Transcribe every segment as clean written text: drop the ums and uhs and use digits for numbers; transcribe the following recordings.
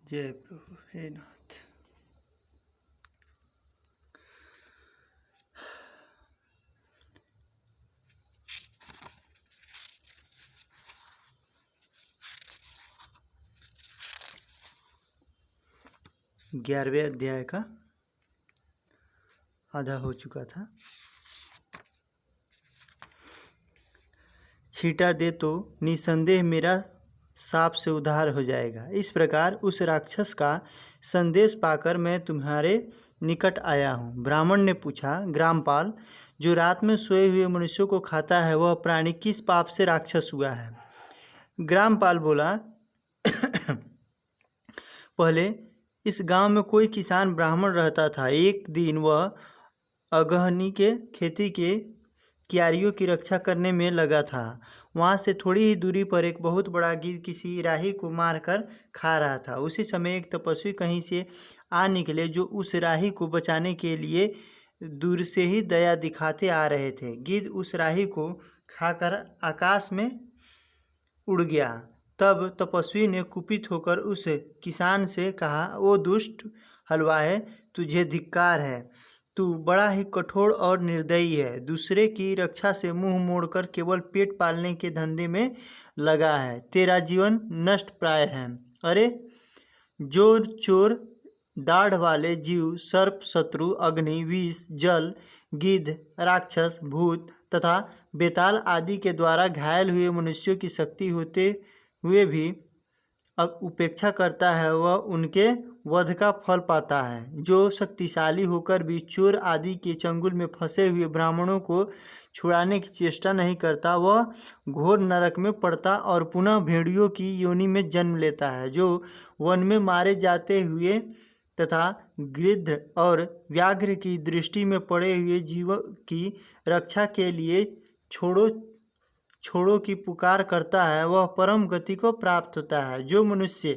जय प्रभु हे नाथ। ग्यारहवें अध्याय का आधा हो चुका था। छींटा दे तो निसंदेह मेरा सांप से उद्धार हो जाएगा। इस प्रकार उस राक्षस का संदेश पाकर मैं तुम्हारे निकट आया हूँ। ब्राह्मण ने पूछा, ग्रामपाल, जो रात में सोए हुए मनुष्यों को खाता है वह प्राणी किस पाप से राक्षस हुआ है? ग्रामपाल बोला, पहले इस गांव में कोई किसान ब्राह्मण रहता था। एक दिन वह अगहनी के खेती के क्यारियों की रक्षा करने में लगा था। वहाँ से थोड़ी ही दूरी पर एक बहुत बड़ा गिद्ध किसी राही को मारकर खा रहा था। उसी समय एक तपस्वी कहीं से आ निकले जो उस राही को बचाने के लिए दूर से ही दया दिखाते आ रहे थे। गिद्ध उस राही को खाकर आकाश में उड़ गया। तब तपस्वी ने कुपित होकर उस किसान से कहा, ओ दुष्ट हलवाए, तुझे धिक्कार है। तू बड़ा ही कठोर और निर्दयी है। दूसरे की रक्षा से मुंह मोड़कर केवल पेट पालने के धंधे में लगा है। तेरा जीवन नष्ट प्राय है। अरे जो चोर, दाढ़ वाले जीव, सर्प, शत्रु, अग्नि, विष, जल, गिद्ध, राक्षस, भूत तथा बेताल आदि के द्वारा घायल हुए मनुष्यों की शक्ति होते हुए भी अब उपेक्षा करता है, वह उनके वध का फल पाता है। जो शक्तिशाली होकर भी चोर आदि के चंगुल में फंसे हुए ब्राह्मणों को छुड़ाने की चेष्टा नहीं करता, वह घोर नरक में पड़ता और पुनः भेड़ियों की योनि में जन्म लेता है। जो वन में मारे जाते हुए तथा गिद्ध और व्याघ्र की दृष्टि में पड़े हुए जीवों की रक्षा के लिए छोड़ो छोड़ो की पुकार करता है, वह परम गति को प्राप्त होता है। जो मनुष्य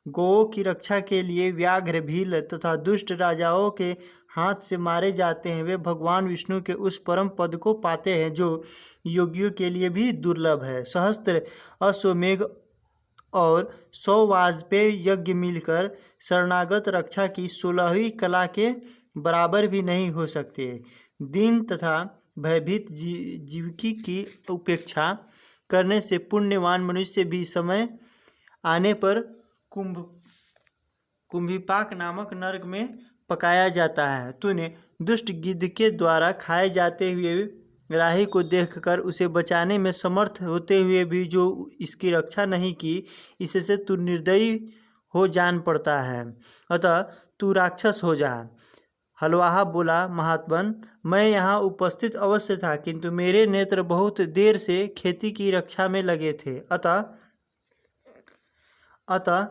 गौओं की रक्षा के लिए व्याघ्र, भील तथा दुष्ट राजाओं के हाथ से मारे जाते हैं, वे भगवान विष्णु के उस परम पद को पाते हैं जो योगियों के लिए भी दुर्लभ है। सहस्त्र अश्वमेघ और 100 वाजपेय यज्ञ मिलकर शरणागत रक्षा की 16वीं कला के बराबर भी नहीं हो सकते। दीन तथा भयभीत जीवकी की उपेक्षा करने से पुण्यवान मनुष्य भी समय आने पर कुंभिपाक नामक नरक में पकाया जाता है। तूने दुष्ट गिद्ध के द्वारा खाए जाते हुए राही को देखकर उसे बचाने में समर्थ होते हुए भी जो इसकी रक्षा नहीं की, इससे तू निर्दयी हो जान पड़ता है। अतः तू राक्षस हो जा। हलवाहा बोला, महात्मन, मैं यहाँ उपस्थित अवश्य था, किंतु मेरे नेत्र बहुत देर से खेती की रक्षा में लगे थे। अतः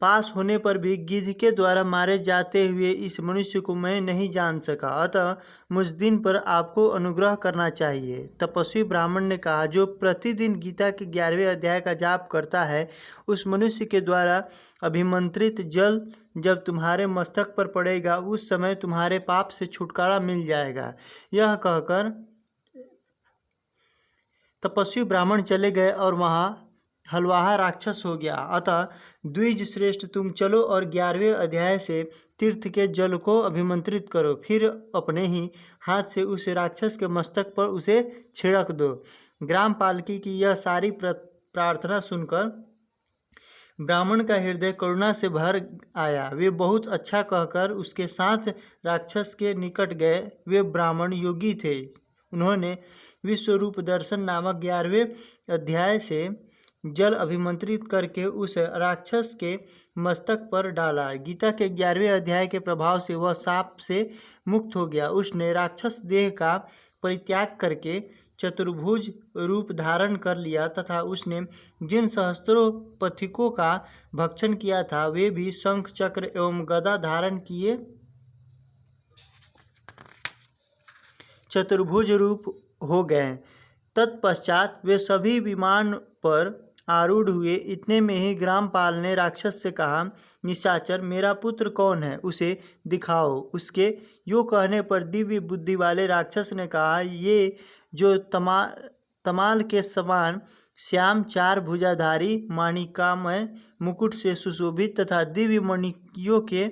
पास होने पर भी गिद्ध के द्वारा मारे जाते हुए इस मनुष्य को मैं नहीं जान सका। अतः मुझ दिन पर आपको अनुग्रह करना चाहिए। तपस्वी ब्राह्मण ने कहा, जो प्रतिदिन गीता के 11वें अध्याय का जाप करता है, उस मनुष्य के द्वारा अभिमंत्रित जल जब तुम्हारे मस्तक पर पड़ेगा, उस समय तुम्हारे पाप से छुटकारा मिल जाएगा। यह कहकर तपस्वी ब्राह्मण चले गए और वहाँ हलवाहा राक्षस हो गया। अतः द्विज श्रेष्ठ, तुम चलो और 11वें अध्याय से तीर्थ के जल को अभिमंत्रित करो, फिर अपने ही हाथ से उस राक्षस के मस्तक पर उसे छिड़क दो। ग्रामपाल की यह सारी प्रार्थना सुनकर ब्राह्मण का हृदय करुणा से भर आया। वे बहुत अच्छा कहकर उसके साथ राक्षस के निकट गए। वे ब्राह्मण योगी थे। उन्होंने विश्वरूप दर्शन नामक 11वें अध्याय से जल अभिमंत्रित करके उस राक्षस के मस्तक पर डाला। गीता के 11वें अध्याय के प्रभाव से वह सांप से मुक्त हो गया। उसने राक्षस देह का परित्याग करके चतुर्भुज रूप धारण कर लिया तथा उसने जिन सहस्त्रों पथिकों का भक्षण किया था, वे भी शंख, चक्र एवं गदा धारण किए चतुर्भुज रूप हो गए। तत्पश्चात वे सभी विमान पर आरूढ़ हुए। इतने में ही ग्रामपाल ने राक्षस से कहा, निशाचर, मेरा पुत्र कौन है? उसे दिखाओ। उसके यो कहने पर दिव्य बुद्धि वाले राक्षस ने कहा, ये जो तमाल के समान श्याम, 4 भुजाधारी, माणिकामय मुकुट से सुशोभित तथा दिव्य मणियों के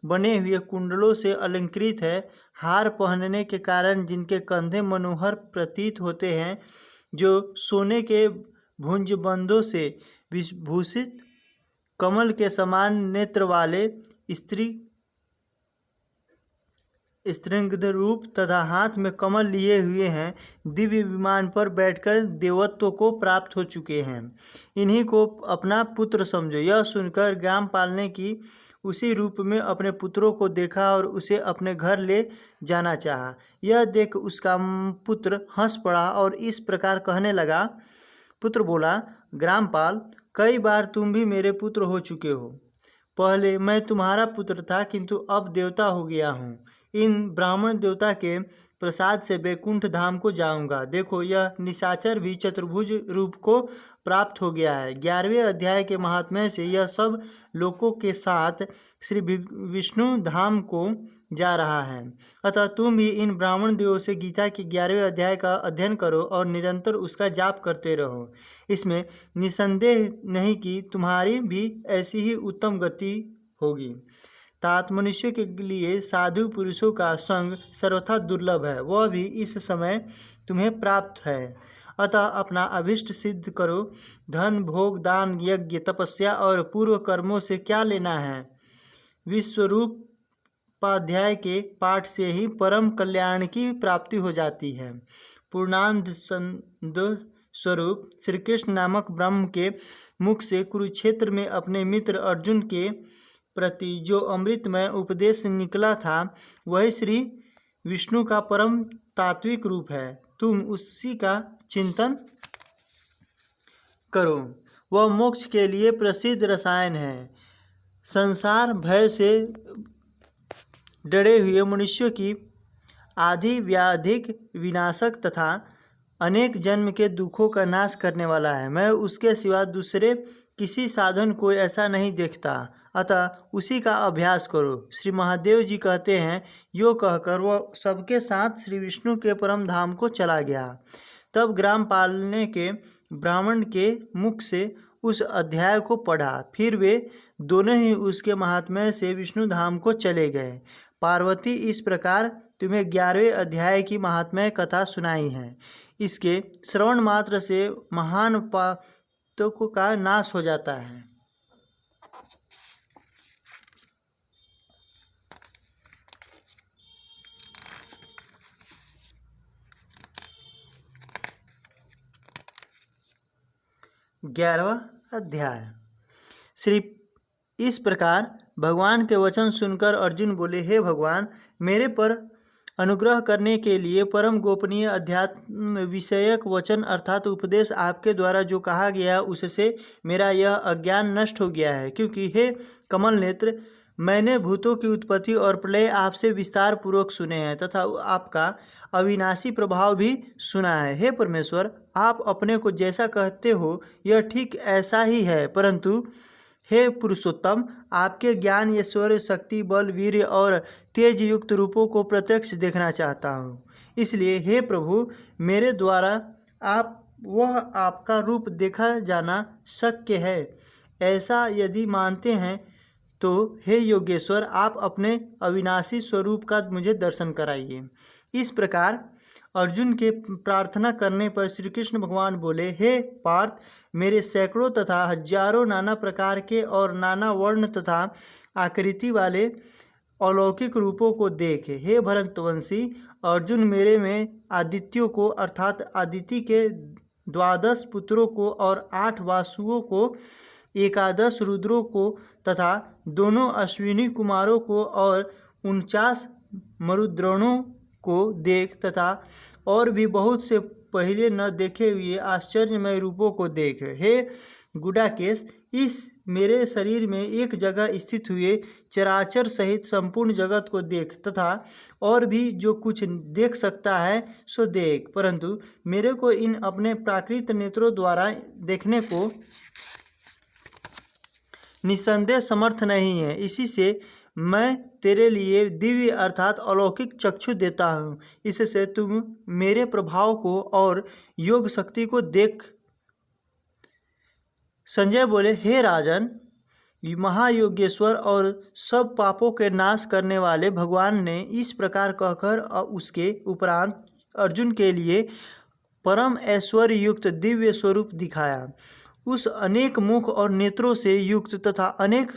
बने हुए कुंडलों से अलंकृत है। हार पहनने के कारण जिनके कंधे मनोहर प्रतीत होते हैं, जो सोने के भुजबंधों से विभूषित कमल के समान नेत्र वाले स्त्रिंग्ध रूप तथा हाथ में कमल लिए हुए हैं, दिव्य विमान पर बैठकर देवत्व को प्राप्त हो चुके हैं। इन्हीं को अपना पुत्र समझो। यह सुनकर ग्राम पालने की उसी रूप में अपने पुत्रों को देखा और उसे अपने घर ले जाना चाहा। यह देख उसका पुत्र हंस पड़ा और इस प्रकार कहने लगा। पुत्र बोला, ग्रामपाल, कई बार तुम भी मेरे पुत्र हो चुके हो। पहले मैं तुम्हारा पुत्र था, किंतु अब देवता हो गया हूँ। इन ब्राह्मण देवता के प्रसाद से वैकुंठ धाम को जाऊंगा। देखो, यह निशाचर भी चतुर्भुज रूप को प्राप्त हो गया है। 11वें अध्याय के महात्म्य से यह सब लोकों के साथ श्री विष्णु धाम को जा रहा है। अतः तुम भी इन ब्राह्मण देवों से गीता के 11वें अध्याय का अध्ययन करो और निरंतर उसका जाप करते रहो। इसमें निसंदेह नहीं कि तुम्हारी भी ऐसी ही उत्तम गति होगी। तात मनुष्य के लिए साधु पुरुषों का संग सर्वथा दुर्लभ है, वह भी इस समय तुम्हें प्राप्त है। अतः अपना अभिष्ट सिद्ध करो। धन, भोग, दान, यज्ञ, तपस्या और पूर्व कर्मों से क्या लेना है। विश्वरूपाध्याय के पाठ से ही परम कल्याण की प्राप्ति हो जाती है। पूर्णानंद स्वरूप श्री कृष्ण नामक ब्रह्म के मुख से कुरुक्षेत्र में अपने मित्र अर्जुन के प्रति जो अमृतमय उपदेश निकला था, वही श्री विष्णु का परम तात्विक रूप है। तुम उसी का चिंतन करो। वह मोक्ष के लिए प्रसिद्ध रसायन है। संसार भय से डरे हुए मनुष्यों की आदि व्याधिक विनाशक तथा अनेक जन्म के दुखों का नाश करने वाला है। मैं उसके सिवा दूसरे किसी साधन को ऐसा नहीं देखता, अतः उसी का अभ्यास करो। श्री महादेव जी कहते हैं, यो कहकर वह सबके साथ श्री विष्णु के परम धाम को चला गया। तब ग्राम पालने के ब्राह्मण के मुख से उस अध्याय को पढ़ा। फिर वे दोनों ही उसके महात्म्य से विष्णु धाम को चले गए। पार्वती इस प्रकार तुम्हें 11वें अध्याय की महात्म्य कथा सुनाई है। इसके श्रवण मात्र से महान पातकों का नाश हो जाता है। ग्यारहवां अध्याय। श्री इस प्रकार भगवान के वचन सुनकर अर्जुन बोले, हे भगवान, मेरे पर अनुग्रह करने के लिए परम गोपनीय अध्यात्म विषयक वचन अर्थात उपदेश आपके द्वारा जो कहा गया उससे मेरा यह अज्ञान नष्ट हो गया है। क्योंकि हे कमल नेत्र, मैंने भूतों की उत्पत्ति और प्रलय आपसे विस्तार पूर्वक सुने हैं तथा आपका अविनाशी प्रभाव भी सुना है। हे परमेश्वर, आप अपने को जैसा कहते हो यह ठीक ऐसा ही है, परंतु हे पुरुषोत्तम, आपके ज्ञान, ऐश्वर्य, शक्ति, बल, वीर्य और तेज युक्त रूपों को प्रत्यक्ष देखना चाहता हूँ। इसलिए हे प्रभु, मेरे द्वारा आपका रूप देखा जाना शक्य है। ऐसा यदि मानते हैं तो हे योगेश्वर, आप अपने अविनाशी स्वरूप का मुझे दर्शन कराइए। इस प्रकार अर्जुन के प्रार्थना करने पर श्री कृष्ण भगवान बोले, हे पार्थ, मेरे सैकड़ों तथा हजारों नाना प्रकार के और नाना वर्ण तथा आकृति वाले अलौकिक रूपों को देख। हे भरतवंशी अर्जुन, मेरे में आदित्यों को अर्थात आदिति के 12 पुत्रों को और 8 वासुओं को, 11 रुद्रों को तथा दोनों अश्विनी कुमारों को और 49 मरुद्गणों को देख तथा और भी बहुत से पहले न देखे हुए आश्चर्यमय रूपों को देख। हे गुडाकेश, इस मेरे शरीर में एक जगह स्थित हुए चराचर सहित संपूर्ण जगत को देख तथा और भी जो कुछ देख सकता है सो देख, परंतु मेरे को इन अपने प्राकृत नेत्रों द्वारा देखने को निसंदेह समर्थ नहीं है। इसी से मैं तेरे लिए दिव्य अर्थात अलौकिक चक्षु देता हूँ। इससे तुम मेरे प्रभाव को और योग शक्ति को देख। संजय बोले, हे राजन, महायोगेश्वर और सब पापों के नाश करने वाले भगवान ने इस प्रकार कहकर उसके उपरांत अर्जुन के लिए परम ऐश्वर्य युक्त दिव्य स्वरूप दिखाया। उस अनेक मुख और नेत्रों से युक्त तथा अनेक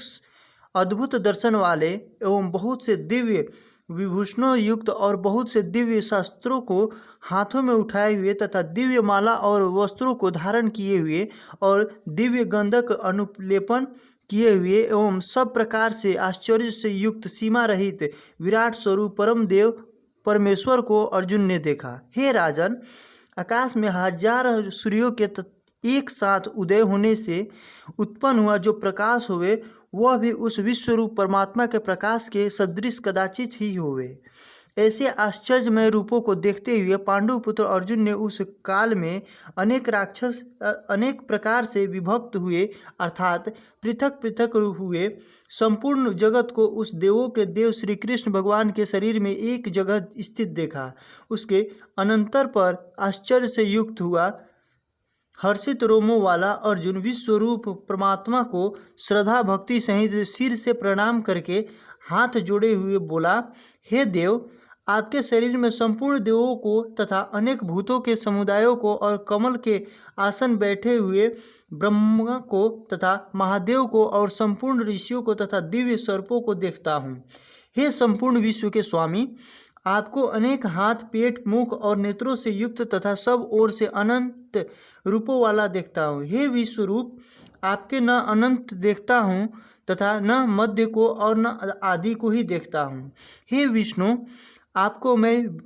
अद्भुत दर्शन वाले एवं बहुत से दिव्य विभूषणों युक्त और बहुत से दिव्य शास्त्रों को हाथों में उठाए हुए तथा दिव्य माला और वस्त्रों को धारण किए हुए और दिव्य गंधक अनुलेपन किए हुए एवं सब प्रकार से आश्चर्य से युक्त सीमा रहित विराट स्वरूप परम देव परमेश्वर को अर्जुन ने देखा। हे राजन, आकाश में हजार सूर्यों के एक साथ उदय होने से उत्पन्न हुआ जो प्रकाश हुए वह भी उस विश्वरूप परमात्मा के प्रकाश के सदृश कदाचित ही होवे। ऐसे आश्चर्यमय रूपों को देखते हुए पांडुपुत्र अर्जुन ने उस काल में अनेक राक्षस अनेक प्रकार से विभक्त हुए अर्थात पृथक पृथक हुए संपूर्ण जगत को उस देवों के देव श्री कृष्ण भगवान के शरीर में एक जगह स्थित देखा। उसके अनंतर पर आश्चर्य से युक्त हुआ हर्षित रोमों वाला अर्जुन विश्वरूप परमात्मा को श्रद्धा भक्ति सहित सिर से प्रणाम करके हाथ जोड़े हुए बोला, हे देव, आपके शरीर में संपूर्ण देवों को तथा अनेक भूतों के समुदायों को और कमल के आसन बैठे हुए ब्रह्मा को तथा महादेव को और संपूर्ण ऋषियों को तथा दिव्य सर्पों को देखता हूँ। हे संपूर्ण विश्व के स्वामी, आपको अनेक हाथ, पेट, मुख और नेत्रों से युक्त तथा सब ओर से अनंत रूपों वाला देखता हूँ। हे विश्व रूप, आपके न अनंत देखता हूँ तथा न मध्य को और न आदि को ही देखता हूँ। हे विष्णु, आपको मैं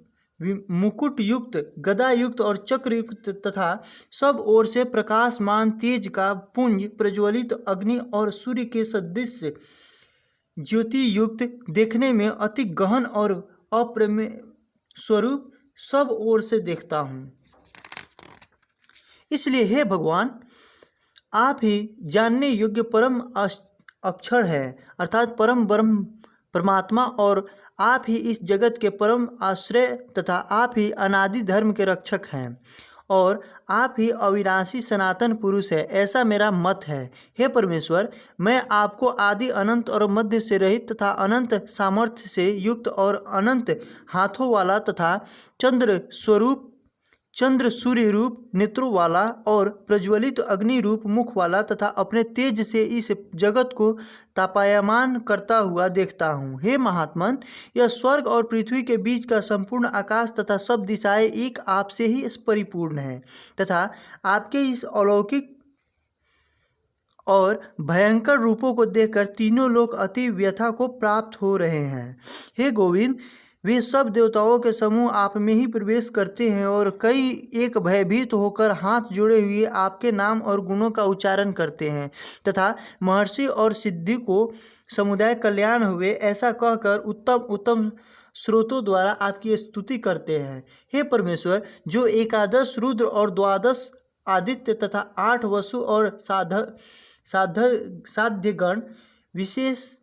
मुकुट युक्त, गदा युक्त और चक्र युक्त तथा सब ओर से प्रकाशमान तेज का पुंज प्रज्वलित अग्नि और सूर्य के सदृश ज्योति युक्त देखने में अति गहन और अप्रमेय स्वरूप सब ओर से देखता हूँ। इसलिए हे भगवान, आप ही जानने योग्य परम अक्षर हैं अर्थात परम ब्रह्म परमात्मा, और आप ही इस जगत के परम आश्रय तथा आप ही अनादि धर्म के रक्षक हैं और आप ही अविनाशी सनातन पुरुष है, ऐसा मेरा मत है। हे परमेश्वर, मैं आपको आदि अनंत और मध्य से रहित तथा अनंत सामर्थ्य से युक्त और अनंत हाथों वाला तथा चंद्र सूर्य रूप नेत्रों वाला और प्रज्वलित अग्नि रूप मुख वाला तथा अपने तेज से इस जगत को तापायमान करता हुआ देखता हूँ। हे महात्मन, यह स्वर्ग और पृथ्वी के बीच का संपूर्ण आकाश तथा सब दिशाएं एक आप से ही परिपूर्ण है तथा आपके इस अलौकिक और भयंकर रूपों को देखकर तीनों लोग अति व्यथा को प्राप्त हो रहे हैं। हे गोविंद, वे सब देवताओं के समूह आप में ही प्रवेश करते हैं और कई एक भयभीत होकर हाथ जोड़े हुए आपके नाम और गुणों का उच्चारण करते हैं तथा महर्षि और सिद्धि को समुदाय कल्याण हुए ऐसा कहकर उत्तम उत्तम स्रोतों द्वारा आपकी स्तुति करते हैं। हे परमेश्वर, जो एकादश रुद्र और द्वादश आदित्य तथा 8 वसु और साध्यगण, विशेष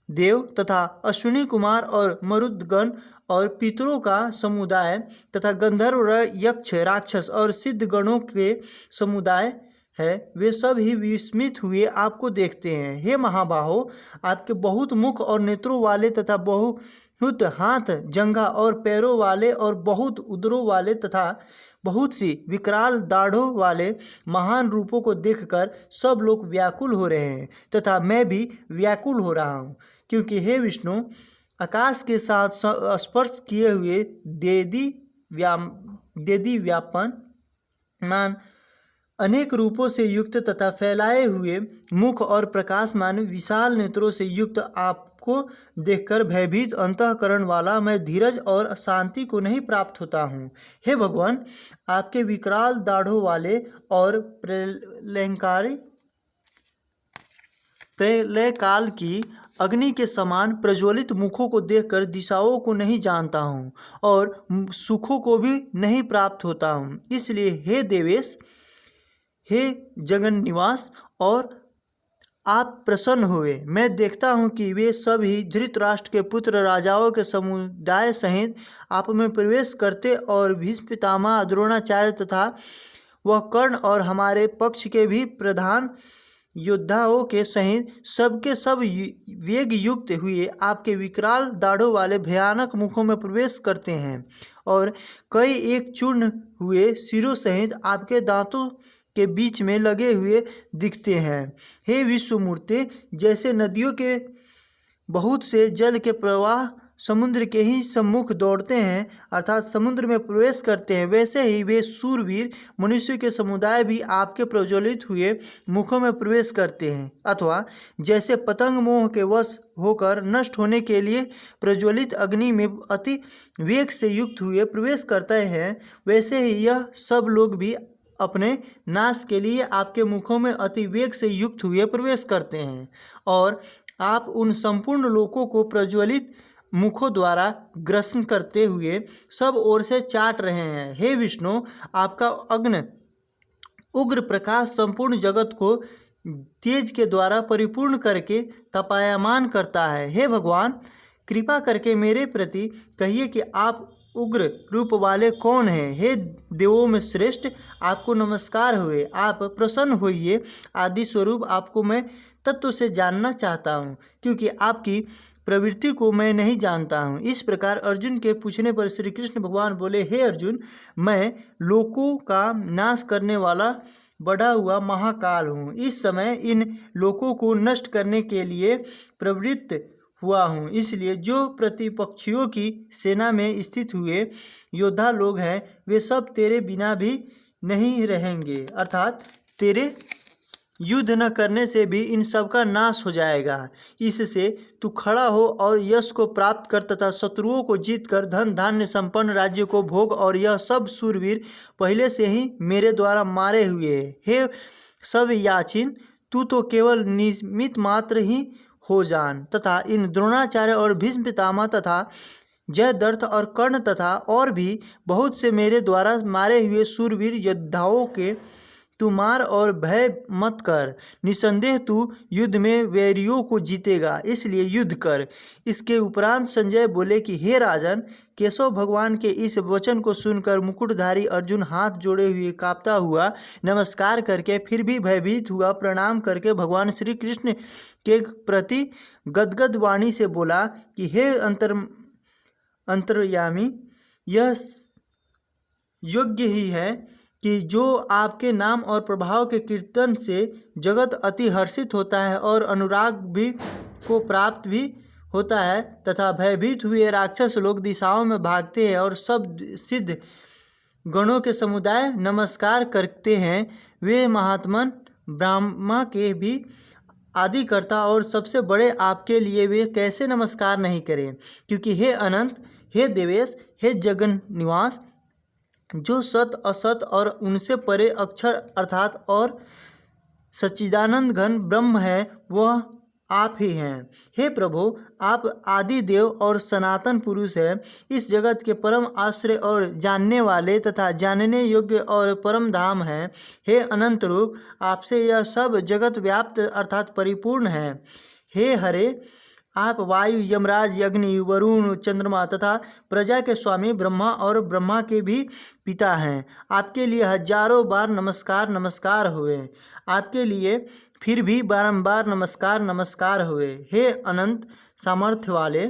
देव तथा अश्विनी कुमार और मरुदगण और पितरों का समुदाय तथा गंधर्व, यक्ष, राक्षस और सिद्धगणों के समुदाय है, वे सब ही विस्मित हुए आपको देखते हैं। हे महाबाहो, आपके बहुत मुख और नेत्रों वाले तथा बहुत हाथ, जंघा और पैरों वाले और बहुत उदरों वाले तथा बहुत सी विकराल दाढ़ों वाले महान रूपों को देखकर सब लोग व्याकुल हो रहे हैं तथा मैं भी व्याकुल हो रहा हूँ, क्योंकि हे विष्णु, आकाश के साथ स्पर्श किए हुए देदी व्यापन अनेक रूपों से युक्त तथा फैलाए हुए मुख और प्रकाशमान विशाल नेत्रों से युक्त आपको देखकर भयभीत अंतःकरण वाला मैं धीरज और शांति को नहीं प्राप्त होता हूँ। हे भगवान, आपके विकराल दाढ़ों वाले और प्रलय काल की अग्नि के समान प्रज्वलित मुखों को देखकर दिशाओं को नहीं जानता हूँ और सुखों को भी नहीं प्राप्त होता हूँ। इसलिए हे देवेश, हे जगन निवास, और आप प्रसन्न हुए। मैं देखता हूँ कि वे सभी धृतराष्ट्र के पुत्र राजाओं के समुदाय सहित आप में प्रवेश करते और भीष्म पितामह, द्रोणाचार्य तथा वह कर्ण और हमारे पक्ष के भी प्रधान योद्धाओं के सहित सबके सब वेग युक्त हुए आपके विकराल दाढ़ों वाले भयानक मुखों में प्रवेश करते हैं और कई एक चूर्ण हुए सिरों सहित आपके दांतों के बीच में लगे हुए दिखते हैं। हे विश्वमूर्ति, जैसे नदियों के बहुत से जल के प्रवाह समुद्र के ही सम्मुख दौड़ते हैं अर्थात समुद्र में प्रवेश करते हैं, वैसे ही वे शूरवीर मनुष्य के समुदाय भी आपके प्रज्वलित हुए मुखों में प्रवेश करते हैं। अथवा जैसे पतंग मोह के वश होकर नष्ट होने के लिए प्रज्वलित अग्नि में अति वेग से युक्त हुए प्रवेश करते हैं, वैसे ही यह सब लोग भी अपने नाश के लिए आपके मुखों में अति वेग से युक्त हुए प्रवेश करते हैं और आप उन संपूर्ण लोकों को प्रज्वलित मुखों द्वारा ग्रसन करते हुए सब ओर से चाट रहे हैं। हे विष्णु, आपका अग्नि उग्र प्रकाश संपूर्ण जगत को तेज के द्वारा परिपूर्ण करके तपायमान करता है। हे भगवान, कृपा करके मेरे प्रति कहिए कि आप उग्र रूप वाले कौन हैं। हे देवों में श्रेष्ठ, आपको नमस्कार हुए। आप प्रसन्न होइए। आदि स्वरूप आपको मैं तत्व से जानना चाहता हूँ, क्योंकि आपकी प्रवृत्ति को मैं नहीं जानता हूँ। इस प्रकार अर्जुन के पूछने पर श्री कृष्ण भगवान बोले, हे अर्जुन, मैं लोकों का नाश करने वाला बढ़ा हुआ महाकाल हूँ। इस समय इन लोकों को नष्ट करने के लिए प्रवृत्त हुआ हूँ। इसलिए जो प्रतिपक्षियों की सेना में स्थित हुए योद्धा लोग हैं, वे सब तेरे बिना भी नहीं रहेंगे, अर्थात तेरे युद्ध न करने से भी इन सब का नाश हो जाएगा। इससे तू खड़ा हो और यश को प्राप्त कर तथा शत्रुओं को जीतकर धन धान्य संपन्न राज्य को भोग। और यह सब शूरवीर पहले से ही मेरे द्वारा मारे हुए हैं। हे सब याचिन, तू तो केवल निमित्त मात्र ही हो जान तथा इन द्रोणाचार्य और भीष्म पितामह तथा जयद्रथ और कर्ण तथा और भी बहुत से मेरे द्वारा मारे हुए शूरवीर योद्धाओं के तू मार और भय मत कर। निसंदेह तू युद्ध में वैरियों को जीतेगा, इसलिए युद्ध कर। इसके उपरांत संजय बोले कि हे राजन, केशव भगवान के इस वचन को सुनकर मुकुटधारी अर्जुन हाथ जोड़े हुए कांपता हुआ नमस्कार करके फिर भी भयभीत हुआ प्रणाम करके भगवान श्री कृष्ण के प्रति गदगद वाणी से बोला कि हे अंतर्यामी, यह योग्य ही है कि जो आपके नाम और प्रभाव के कीर्तन से जगत अति हर्षित होता है और अनुराग भी को प्राप्त भी होता है तथा भयभीत हुए राक्षस लोग दिशाओं में भागते हैं और सब सिद्ध गणों के समुदाय नमस्कार करते हैं। वे महात्मन ब्रह्मा के भी आदिकर्ता और सबसे बड़े आपके लिए वे कैसे नमस्कार नहीं करें, क्योंकि हे अनंत, हे देवेश, हे जगन निवास, जो सत असत और उनसे परे अक्षर अर्थात और सच्चिदानंद घन ब्रह्म है, वह आप ही हैं। हे प्रभु, आप आदि देव और सनातन पुरुष हैं। इस जगत के परम आश्रय और जानने वाले तथा जानने योग्य और परम धाम हैं। हे अनंत रूप, आपसे यह सब जगत व्याप्त अर्थात परिपूर्ण है। हे हरे, आप वायु, यमराज, अग्नि, वरुण, चंद्रमा तथा प्रजा के स्वामी ब्रह्मा और ब्रह्मा के भी पिता हैं। आपके लिए हजारों बार नमस्कार नमस्कार हुए। आपके लिए फिर भी बारंबार नमस्कार नमस्कार हुए। हे अनंत सामर्थ्य वाले,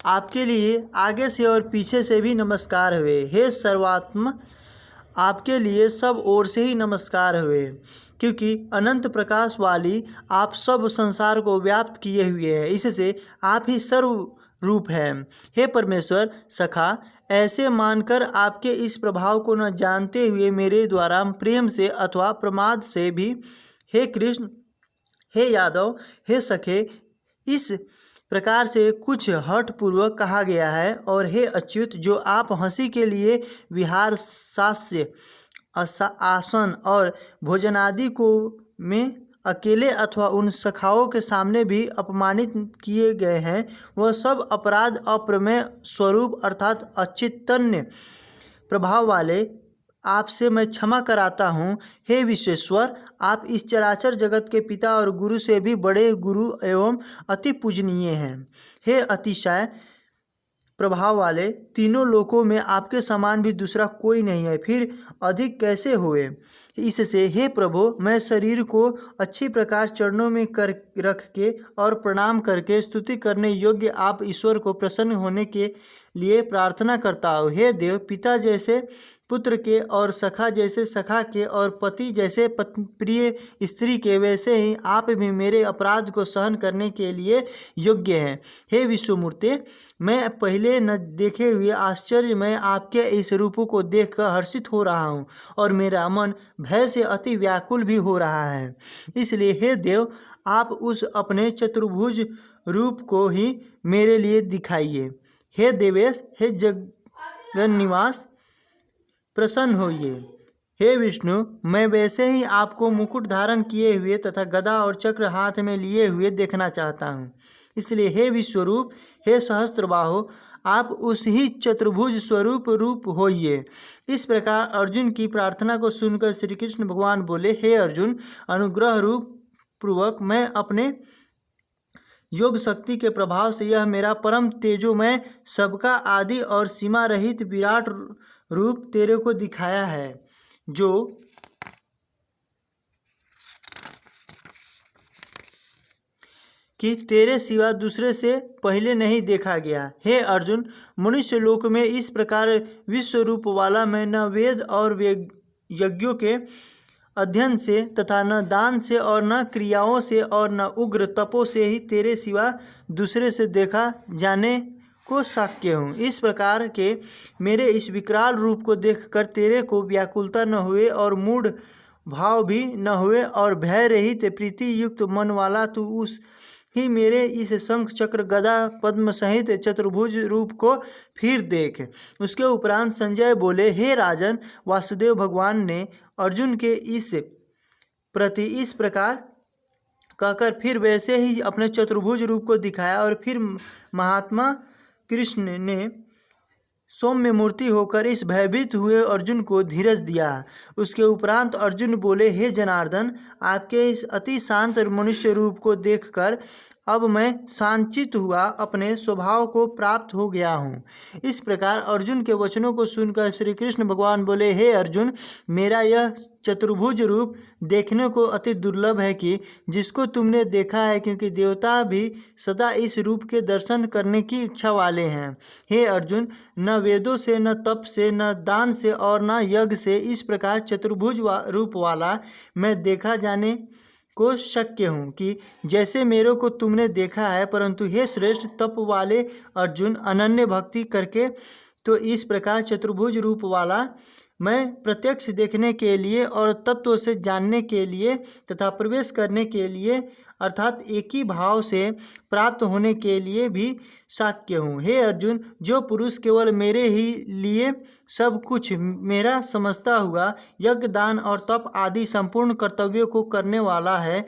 आपके लिए आगे से और पीछे से भी नमस्कार हुए। हे सर्वात्म, आपके लिए सब ओर से ही नमस्कार हुए, क्योंकि अनंत प्रकाश वाली आप सब संसार को व्याप्त किए हुए हैं। इससे आप ही सर्व रूप हैं। हे परमेश्वर सखा, ऐसे मानकर आपके इस प्रभाव को न जानते हुए मेरे द्वारा प्रेम से अथवा प्रमाद से भी हे कृष्ण, हे यादव, हे सखे, इस प्रकार से कुछ हठपूर्वक कहा गया है। और हे अच्युत, जो आप हंसी के लिए विहार, सास्य, आसन और भोजनादि को में अकेले अथवा उन सखाओं के सामने भी अपमानित किए गए हैं, वह सब अपराध अप्रमेय स्वरूप अर्थात अचिंतन्य प्रभाव वाले आपसे मैं क्षमा कराता हूँ। हे विश्वेश्वर, आप इस चराचर जगत के पिता और गुरु से भी बड़े गुरु एवं अति पूजनीय हैं। हे अतिशय प्रभाव वाले तीनों लोकों में आपके समान भी दूसरा कोई नहीं है, फिर अधिक कैसे हुए। इससे हे प्रभु, मैं शरीर को अच्छी प्रकार चरणों में कर रख के और प्रणाम करके स्तुति करने योग्य आप ईश्वर को प्रसन्न होने के लिए प्रार्थना करता हूँ। हे देव, पिता जैसे पुत्र के और सखा जैसे सखा के और पति जैसे प्रिय स्त्री के, वैसे ही आप भी मेरे अपराध को सहन करने के लिए योग्य हैं। हे विश्वमूर्ति, मैं पहले न देखे हुए आश्चर्य में आपके इस रूप को देखकर हर्षित हो रहा हूँ और मेरा मन भय से अति व्याकुल भी हो रहा है। इसलिए हे देव, आप उस अपने चतुर्भुज रूप को ही मेरे लिए दिखाइए। हे देवेश, हे जगन्निवास, प्रसन्न होइए। हे विष्णु, मैं वैसे ही आपको मुकुट धारण किए हुए तथा गदा और चक्र हाथ में लिए हुए देखना चाहता हूँ। इसलिए हे विश्वरूप, हे सहस्त्रबाहो, आप उस ही चतुर्भुज स्वरूप रूप होइए। इस प्रकार अर्जुन की प्रार्थना को सुनकर श्री कृष्ण भगवान बोले, हे अर्जुन, अनुग्रह रूप पूर्वक मैं अपने योग शक्ति के प्रभाव से यह मेरा परम तेजोमय, सबका आदि और सीमा रहित विराट रूप तेरे को दिखाया है, जो कि तेरे सिवा दूसरे से पहले नहीं देखा गया। हे अर्जुन, मनुष्य लोक में इस प्रकार विश्व रूप वाला मैं न वेद और यज्ञों के अध्ययन से तथा न दान से और न क्रियाओं से और न उग्र तपों से ही तेरे सिवा दूसरे से देखा जाने को शक्य हूँ। इस प्रकार के मेरे इस विकराल रूप को देखकर तेरे को व्याकुलता न हुए और मूढ़ भाव भी न हुए और भय रहित प्रीति युक्त मन वाला तू उस ही मेरे इस शंख चक्र गदा पद्म सहित चतुर्भुज रूप को फिर देख। उसके उपरांत संजय बोले, हे राजन, वासुदेव भगवान ने अर्जुन के इस प्रति इस प्रकार कहकर फिर वैसे ही अपने चतुर्भुज रूप को दिखाया और फिर महात्मा कृष्ण ने सौम्य मूर्ति होकर इस भयभीत हुए अर्जुन को धीरज दिया। उसके उपरांत अर्जुन बोले, हे जनार्दन, आपके इस अति शांत मनुष्य रूप को देखकर अब मैं सांचित हुआ अपने स्वभाव को प्राप्त हो गया हूँ। इस प्रकार अर्जुन के वचनों को सुनकर श्री कृष्ण भगवान बोले, हे अर्जुन, मेरा यह चतुर्भुज रूप देखने को अति दुर्लभ है कि जिसको तुमने देखा है, क्योंकि देवता भी सदा इस रूप के दर्शन करने की इच्छा वाले हैं। हे अर्जुन, न वेदों से, न तप से, न दान से और न यज्ञ से इस प्रकार चतुर्भुज रूप वाला मैं देखा जाने को शक्य हूँ कि जैसे मेरे को तुमने देखा है। परंतु हे श्रेष्ठ तप वाले अर्जुन, अनन्य भक्ति करके तो इस प्रकार चतुर्भुज रूप वाला मैं प्रत्यक्ष देखने के लिए और तत्व से जानने के लिए तथा प्रवेश करने के लिए अर्थात एक ही भाव से प्राप्त होने के लिए भी शक्य हूँ। हे अर्जुन, जो पुरुष केवल मेरे ही लिए सब कुछ मेरा समझता हुआ यज्ञ दान और तप आदि संपूर्ण कर्तव्यों को करने वाला है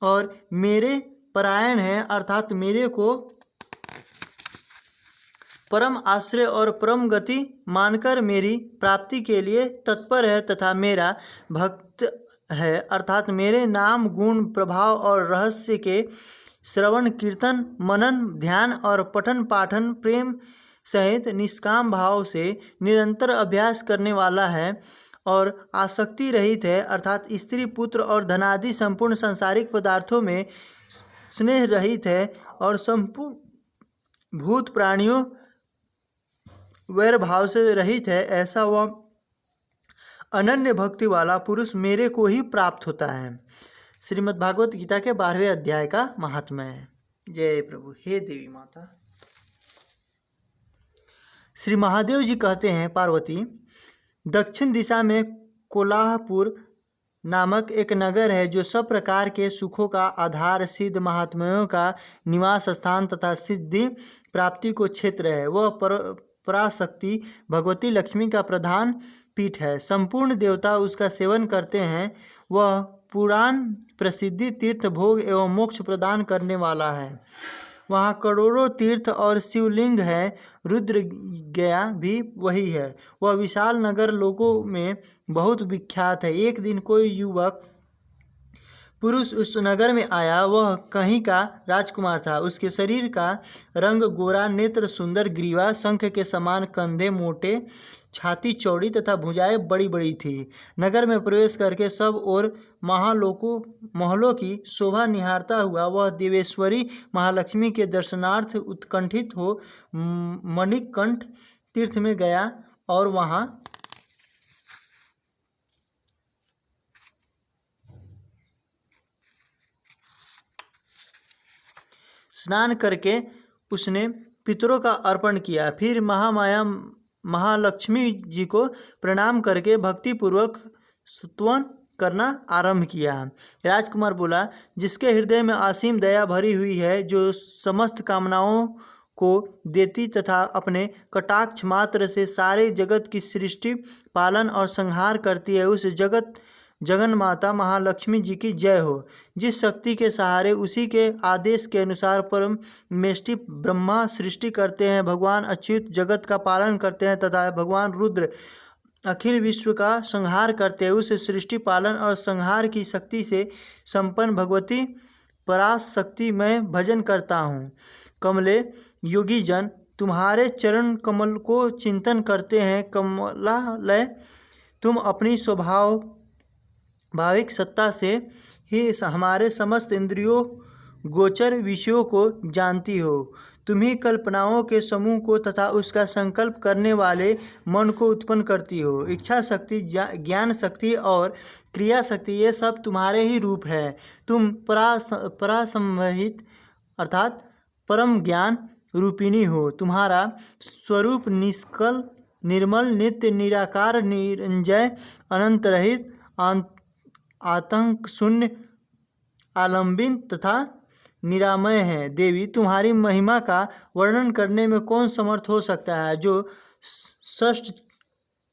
और मेरे परायण है, अर्थात मेरे को परम आश्रय और परम गति मानकर मेरी प्राप्ति के लिए तत्पर है तथा मेरा भक्त है, अर्थात मेरे नाम गुण प्रभाव और रहस्य के श्रवण कीर्तन मनन ध्यान और पठन पाठन प्रेम सहित निष्काम भाव से निरंतर अभ्यास करने वाला है और आसक्ति रहित है, अर्थात स्त्री पुत्र और धनादि संपूर्ण सांसारिक पदार्थों में स्नेह रहित है और संपूर्ण भूत प्राणियों वैर भाव से रहित है। ऐसा वह अनन्य भक्ति वाला पुरुष मेरे को ही प्राप्त होता है। श्रीमद् भागवत गीता के 12वें अध्याय का महात्म्य है। जय प्रभु। हे देवी माता। श्री महादेव जी कहते हैं, पार्वती, दक्षिण दिशा में कोल्हापुर नामक एक नगर है जो सब प्रकार के सुखों का आधार, सिद्ध महात्म्यों का निवास स्थान तथा सिद्धि प्राप्ति को क्षेत्र है। वह पराशक्ति भगवती लक्ष्मी का प्रधान पीठ है। संपूर्ण देवता उसका सेवन करते हैं। वह पुराण प्रसिद्धि तीर्थ भोग एवं मोक्ष प्रदान करने वाला है। वहाँ करोड़ों तीर्थ और शिवलिंग है। रुद्र गया भी वही है। वह विशाल नगर लोगों में बहुत विख्यात है। एक दिन कोई युवक पुरुष उस नगर में आया। वह कहीं का राजकुमार था। उसके शरीर का रंग गोरा, नेत्र सुंदर, ग्रीवा शंख के समान, कंधे मोटे, छाती चौड़ी तथा भुजाएं बड़ी बड़ी थी। नगर में प्रवेश करके सब और महलों की शोभा निहारता हुआ वह देवेश्वरी महालक्ष्मी के दर्शनार्थ उत्कंठित हो मणिकंठ तीर्थ में गया और वहां स्नान करके उसने पितरों का अर्पण किया। फिर महामाया महालक्ष्मी जी को प्रणाम करके भक्तिपूर्वक स्तवन करना आरंभ किया। राजकुमार बोला, जिसके हृदय में असीम दया भरी हुई है, जो समस्त कामनाओं को देती तथा अपने कटाक्ष मात्र से सारे जगत की सृष्टि, पालन और संहार करती है, उस जगन माता महालक्ष्मी जी की जय हो। जिस शक्ति के सहारे उसी के आदेश के अनुसार परमेष्टि ब्रह्मा सृष्टि करते हैं, भगवान अच्युत जगत का पालन करते हैं तथा भगवान रुद्र अखिल विश्व का संहार करते हैं, उस सृष्टि, पालन और संहार की शक्ति से संपन्न भगवती पराशक्ति मैं भजन करता हूँ। कमले योगी जन तुम्हारे चरण कमल को चिंतन करते हैं। कमलालय, तुम अपनी भाविक सत्ता से ही हमारे समस्त इंद्रियों गोचर विषयों को जानती हो। तुम ही कल्पनाओं के समूह को तथा उसका संकल्प करने वाले मन को उत्पन्न करती हो। इच्छा शक्ति, ज्ञान शक्ति और क्रिया शक्ति, ये सब तुम्हारे ही रूप है। तुम परासंहित अर्थात परम ज्ञान रूपिणी हो। तुम्हारा स्वरूप निष्कल, निर्मल, नित्य, निराकार, निरंजय, अनंत रहित, आतंक शून्य, आलंबिन तथा निरामय है। देवी, तुम्हारी महिमा का वर्णन करने में कौन समर्थ हो सकता है, जो षष्ठ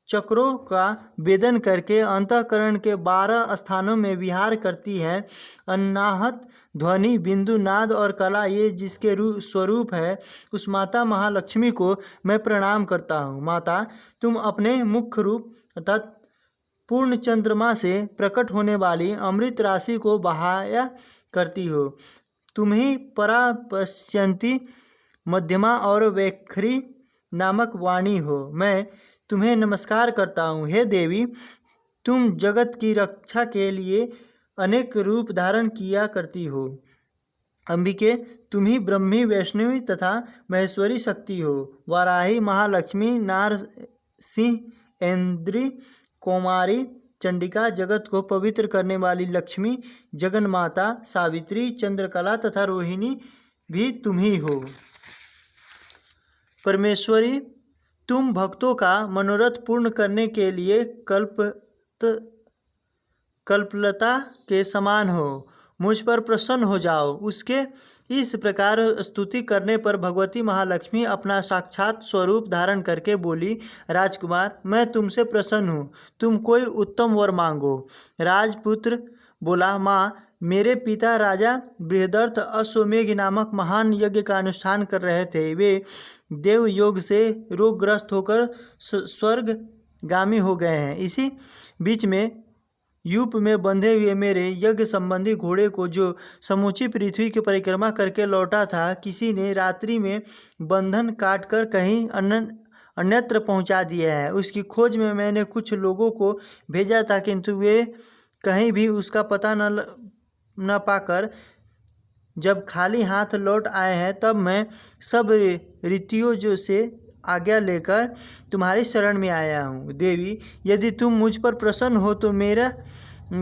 चक्रों का वेदन करके अंतःकरण के 12 स्थानों में विहार करती है। अनाहत ध्वनि, बिंदु, नाद और कला, ये जिसके स्वरूप है, उस माता महालक्ष्मी को मैं प्रणाम करता हूँ। माता, तुम अपने मुख्य रूप अर्थात पूर्ण चंद्रमा से प्रकट होने वाली अमृत राशि को बहाया करती हो। तुम ही परा पश्यंती, मध्यमा और वैखरी नामक वाणी हो। मैं तुम्हें नमस्कार करता हूँ। हे देवी, तुम जगत की रक्षा के लिए अनेक रूप धारण किया करती हो। अंबिके, तुम ही ब्रह्मी, वैष्णवी तथा महेश्वरी शक्ति हो। वाराही, महालक्ष्मी, नारसिंह, ऐन्द्री, कौमारी, चंडिका, जगत को पवित्र करने वाली लक्ष्मी, जगन माता, सावित्री, चंद्रकला तथा रोहिणी भी तुम ही हो। परमेश्वरी, तुम भक्तों का मनोरथ पूर्ण करने के लिए कल्पलता के समान हो। मुझ पर प्रसन्न हो जाओ। उसके इस प्रकार स्तुति करने पर भगवती महालक्ष्मी अपना साक्षात स्वरूप धारण करके बोली, राजकुमार, मैं तुमसे प्रसन्न हूँ। तुम कोई उत्तम वर मांगो। राजपुत्र बोला, माँ, मेरे पिता राजा बृहदर्थ अश्वमेघ नामक महान यज्ञ का अनुष्ठान कर रहे थे। वे देव योग से रोगग्रस्त होकर स्वर्गगामी हो गए हैं। इसी बीच में यूप में बंधे हुए मेरे यज्ञ संबंधी घोड़े को, जो समूची पृथ्वी की परिक्रमा करके लौटा था, किसी ने रात्रि में बंधन काटकर कहीं अन्यत्र पहुंचा दिया है। उसकी खोज में मैंने कुछ लोगों को भेजा था, किंतु वे कहीं भी उसका पता न पाकर जब खाली हाथ लौट आए हैं, तब मैं सब रीतियों से आज्ञा लेकर तुम्हारी शरण में आया हूँ। देवी, यदि तुम मुझ पर प्रसन्न हो तो मेरा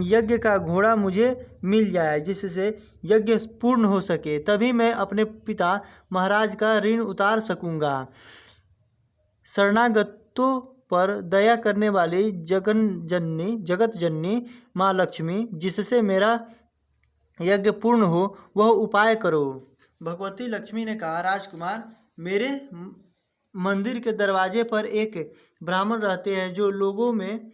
यज्ञ का घोड़ा मुझे मिल जाए, जिससे यज्ञ पूर्ण हो सके। तभी मैं अपने पिता महाराज का ऋण उतार सकूँगा। शरणागतों पर दया करने वाली जगत जननी माँ लक्ष्मी, जिससे मेरा यज्ञ पूर्ण हो, वह उपाय करो। भगवती लक्ष्मी ने कहा, राजकुमार, मेरे मंदिर के दरवाजे पर एक ब्राह्मण रहते हैं, जो लोगों में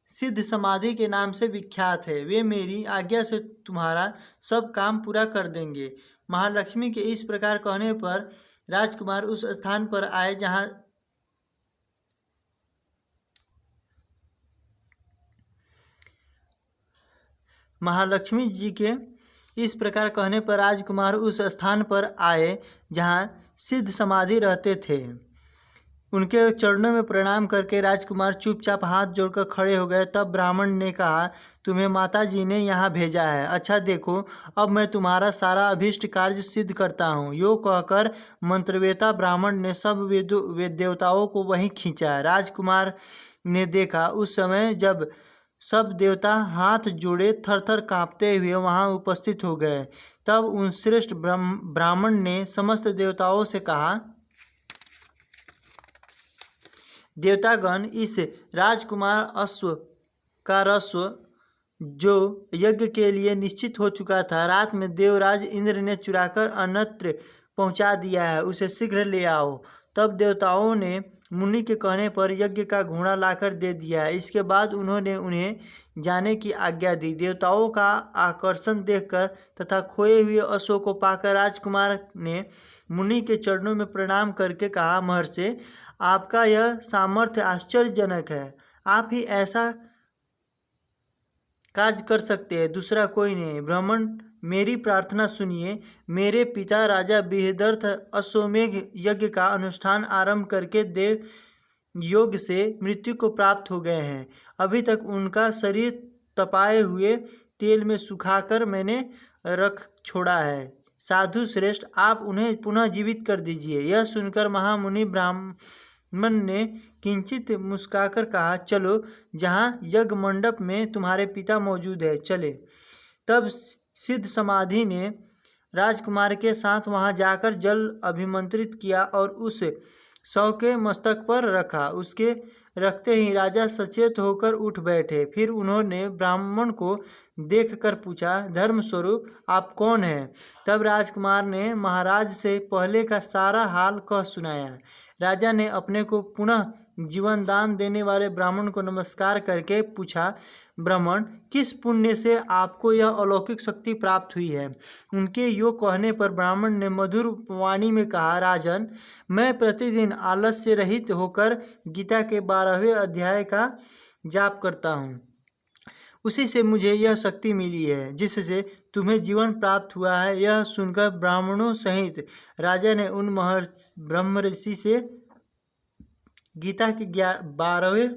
सिद्ध समाधि के नाम से विख्यात है। वे मेरी आज्ञा से तुम्हारा सब काम पूरा कर देंगे। महालक्ष्मी के इस प्रकार कहने पर राजकुमार उस स्थान पर आए जहाँ महालक्ष्मी जी के इस प्रकार कहने पर राजकुमार उस स्थान पर आए जहाँ सिद्ध समाधि रहते थे। उनके चरणों में प्रणाम करके राजकुमार चुपचाप हाथ जोड़कर खड़े हो गए। तब ब्राह्मण ने कहा, तुम्हें माता जी ने यहाँ भेजा है। अच्छा देखो, अब मैं तुम्हारा सारा अभीष्ट कार्य सिद्ध करता हूँ। यो कहकर मंत्रवेता ब्राह्मण ने सब देवताओं को वहीं खींचा। राजकुमार ने देखा उस समय जब सब देवता हाथ जोड़े थरथर कांपते हुए वहां उपस्थित हो गए। तब उन श्रेष्ठ ब्राह्मण ने समस्त देवताओं से कहा, देवतागण, इस राजकुमार अश्व का रस्व जो यज्ञ के लिए निश्चित हो चुका था, रात में देवराज इंद्र ने चुराकर अन्यत्र पहुंचा दिया है। उसे शीघ्र ले आओ। तब देवताओं ने मुनि के कहने पर यज्ञ का घोड़ा लाकर दे दिया। इसके बाद उन्होंने उन्हें जाने की आज्ञा दी। देवताओं का आकर्षण देखकर तथा खोए हुए अश्व को पाकर राजकुमार ने मुनि के चरणों में प्रणाम करके कहा, महर्षि, आपका यह सामर्थ्य आश्चर्यजनक है। आप ही ऐसा कार्य कर सकते हैं, दूसरा कोई नहीं। ब्राह्मण, मेरी प्रार्थना सुनिए। मेरे पिता राजा बृहदर्थ अश्वमेघ यज्ञ का अनुष्ठान आरंभ करके देव योग से मृत्यु को प्राप्त हो गए हैं। अभी तक उनका शरीर तपाए हुए तेल में सुखाकर मैंने रख छोड़ा है। साधु श्रेष्ठ, आप उन्हें पुनः जीवित कर दीजिए। यह सुनकर महामुनि ब्राह्मण ने किंचित मुस्कुराकर कहा, चलो, जहाँ यज्ञ मंडप में तुम्हारे पिता मौजूद है, चले। तब सिद्ध समाधि ने राजकुमार के साथ वहां जाकर जल अभिमंत्रित किया और उस शव के मस्तक पर रखा। उसके रखते ही राजा सचेत होकर उठ बैठे। फिर उन्होंने ब्राह्मण को देखकर पूछा, धर्मस्वरूप, आप कौन हैं? तब राजकुमार ने महाराज से पहले का सारा हाल कह सुनाया। राजा ने अपने को पुनः जीवन दान देने वाले ब्राह्मण को नमस्कार करके पूछा, ब्राह्मण, किस पुण्य से आपको यह अलौकिक शक्ति प्राप्त हुई है? उनके यो कहने पर ब्राह्मण ने मधुर वाणी में कहा, राजन, मैं प्रतिदिन आलस्य रहित होकर गीता के 12वें अध्याय का जाप करता हूँ। उसी से मुझे यह शक्ति मिली है जिससे तुम्हें जीवन प्राप्त हुआ है। यह सुनकर ब्राह्मणों सहित राजा ने उन ब्रह्मर्षि से गीता के 12वें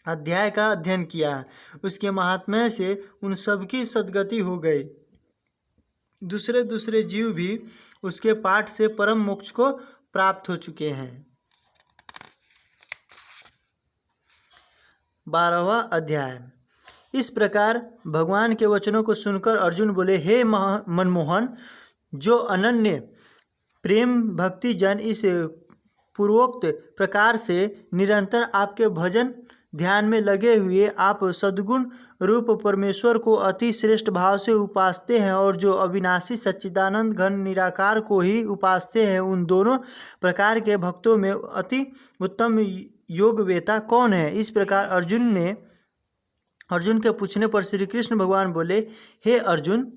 अध्याय का अध्ययन किया। उसके महात्म्य से उन सबकी सद्गति हो गई। दूसरे दूसरे जीव भी उसके पाठ से परम मोक्ष को प्राप्त हो चुके हैं। 12वां अध्याय। इस प्रकार भगवान के वचनों को सुनकर अर्जुन बोले, हे मनमोहन, जो अनन्य प्रेम भक्ति जन इस पूर्वोक्त प्रकार से निरंतर आपके भजन ध्यान में लगे हुए आप सद्गुण रूप परमेश्वर को अति श्रेष्ठ भाव से उपासते हैं और जो अविनाशी सच्चिदानंद घन निराकार को ही उपासते हैं, उन दोनों प्रकार के भक्तों में अति उत्तम योगवेता कौन है? इस प्रकार अर्जुन के पूछने पर श्री कृष्ण भगवान बोले, हे अर्जुन,